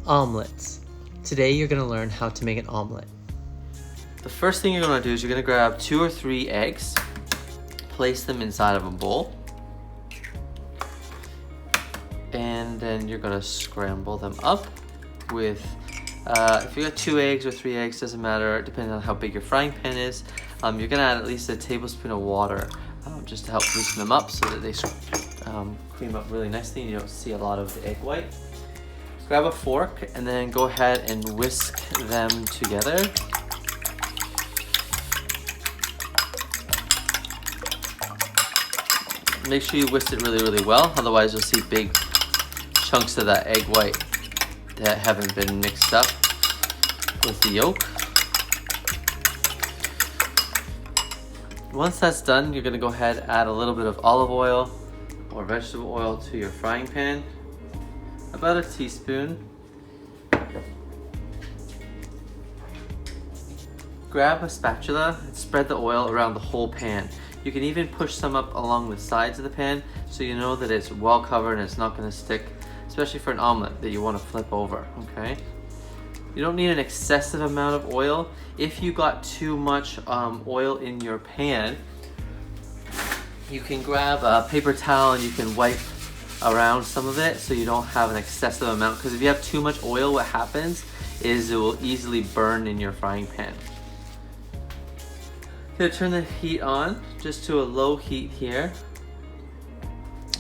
Omelets. Today you're going to learn how to make an omelet. The first thing you're going to do is you're going to grab 2 or 3 eggs, place them inside of a bowl, and then you're going to scramble them up with, if you got 2 eggs or 3 eggs, doesn't matter, depending on how big your frying pan is. You're going to add at least a tablespoon of water just to help loosen them up so that they cream up really nicely and you don't see a lot of the egg white. Grab a fork and then go ahead and whisk them together. Make sure you whisk it really well, otherwise you'll see big chunks of that egg white that haven't been mixed up with the yolk. Once that's done, you're gonna go ahead and add a little bit of olive oil or vegetable oil to your frying pan, about a teaspoon. Grab a spatula and spread the oil around the whole pan. You can even push some up along the sides of the pan so you know that it's well covered and it's not going to stick, especially for an omelet that you want to flip over, okay? You don't need an excessive amount of oil. If you got too much oil in your pan, you can grab a paper towel and you can wipe around some of it so you don't have an excessive amount, because if you have too much oil, what happens is it will easily burn in your frying pan. Gonna turn the heat on just to a low heat here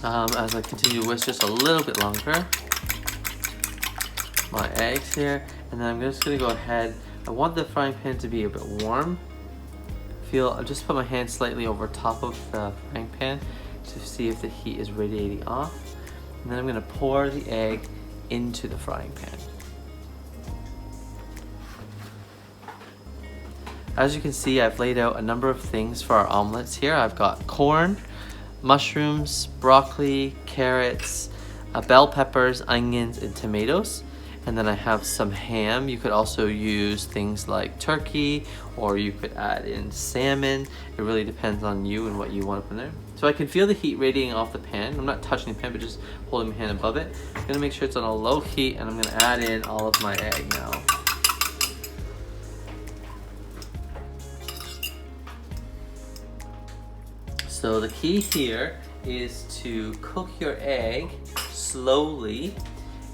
as I continue to whisk just a little bit longer. My eggs here, and then I'm just gonna go ahead. I want the frying pan to be a bit warm. I'll just put my hand slightly over top of the frying pan to see if the heat is radiating off. And then I'm gonna pour the egg into the frying pan. As you can see, I've laid out a number of things for our omelets here. I've got corn, mushrooms, broccoli, carrots, bell peppers, onions, and tomatoes. And then I have some ham. You could also use things like turkey, or you could add in salmon. It really depends on you and what you want to put in there. So I can feel the heat radiating off the pan. I'm not touching the pan, but just holding my hand above it. I'm gonna make sure it's on a low heat, and I'm gonna add in all of my egg now. So the key here is to cook your egg slowly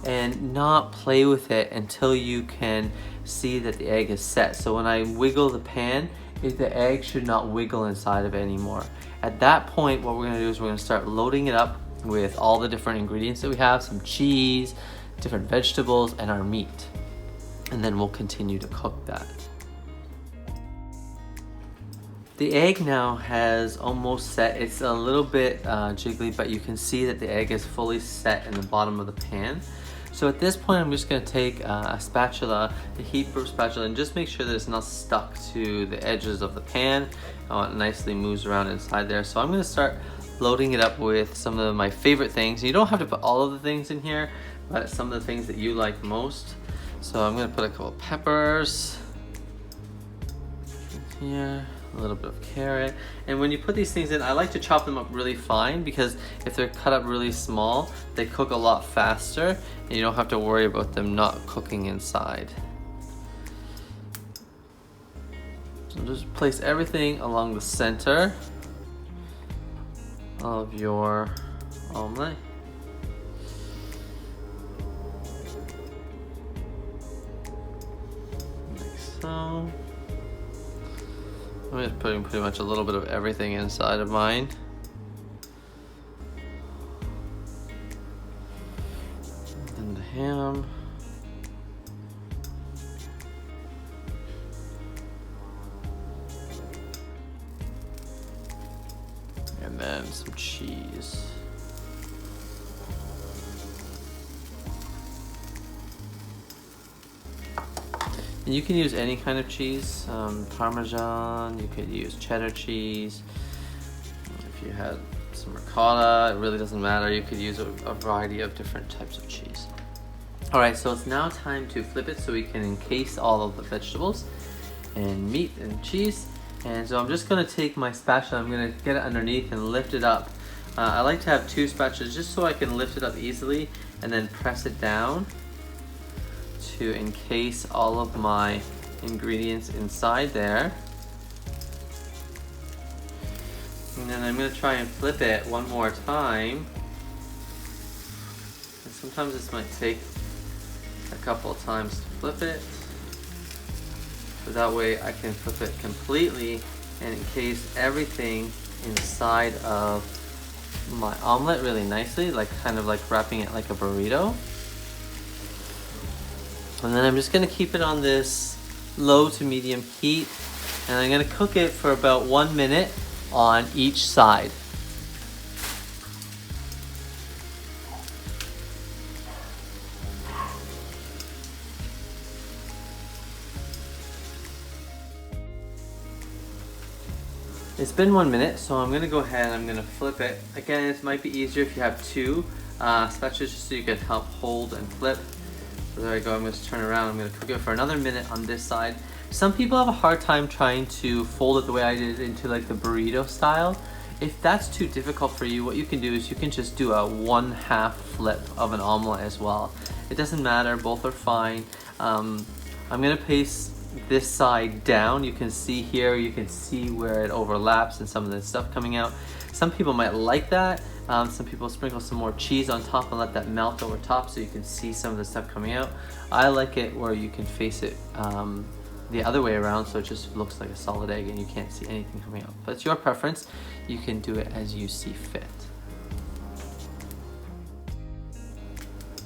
and not play with it until you can see that the egg is set. So when I wiggle the pan, the egg should not wiggle inside of it anymore. At that point, what we're gonna do is we're gonna start loading it up with all the different ingredients that we have, some cheese, different vegetables, and our meat. And then we'll continue to cook that. The egg now has almost set. It's a little bit jiggly, but you can see that the egg is fully set in the bottom of the pan. So at this point, I'm just gonna take a spatula, a heat-proof spatula, and just make sure that it's not stuck to the edges of the pan. It nicely moves around inside there. So I'm gonna start loading it up with some of my favorite things. You don't have to put all of the things in here, but some of the things that you like most. So I'm gonna put a couple of peppers here. A little bit of carrot. And when you put these things in, I like to chop them up really fine, because if they're cut up really small, they cook a lot faster and you don't have to worry about them not cooking inside. So just place everything along the center of your omelet. Like so. I'm just putting pretty much a little bit of everything inside of mine. And the ham. And then some cheese. And you can use any kind of cheese, Parmesan, you could use cheddar cheese. If you had some ricotta, it really doesn't matter. You could use a variety of different types of cheese. All right, so it's now time to flip it so we can encase all of the vegetables and meat and cheese. And so I'm just gonna take my spatula, I'm gonna get it underneath and lift it up. I like to have two spatulas just so I can lift it up easily and then press it down to encase all of my ingredients inside there. And then I'm going to try and flip it one more time. And sometimes this might take a couple of times to flip it. So that way I can flip it completely and encase everything inside of my omelet really nicely, like kind of like wrapping it like a burrito. And then I'm just going to keep it on this low to medium heat, and I'm going to cook it for about 1 minute on each side. It's been 1 minute, so I'm gonna go ahead and I'm gonna flip it. Again, it might be easier if you have two spatulas just so you can help hold and flip. So there I go, I'm just turn around. I'm gonna cook it for another minute on this side. Some people have a hard time trying to fold it the way I did into like the burrito style. If that's too difficult for you, what you can do is you can just do a 1/2 flip of an omelet as well. It doesn't matter, both are fine. I'm gonna place this side down. You can see here, you can see where it overlaps and some of the stuff coming out. Some people might like that. Some people sprinkle some more cheese on top and let that melt over top so you can see some of the stuff coming out. I like it where you can face it the other way around, so it just looks like a solid egg and you can't see anything coming out. But it's your preference. You can do it as you see fit.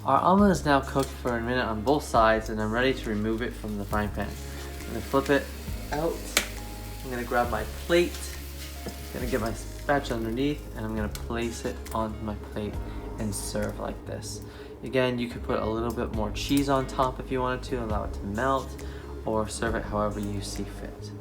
Our omelet is now cooked for a minute on both sides, and I'm ready to remove it from the frying pan. I'm gonna flip it out. I'm gonna grab my plate. I'm gonna get my spatula underneath, and I'm gonna place it on my plate and serve like this. Again, you could put a little bit more cheese on top if you wanted to, allow it to melt, or serve it however you see fit.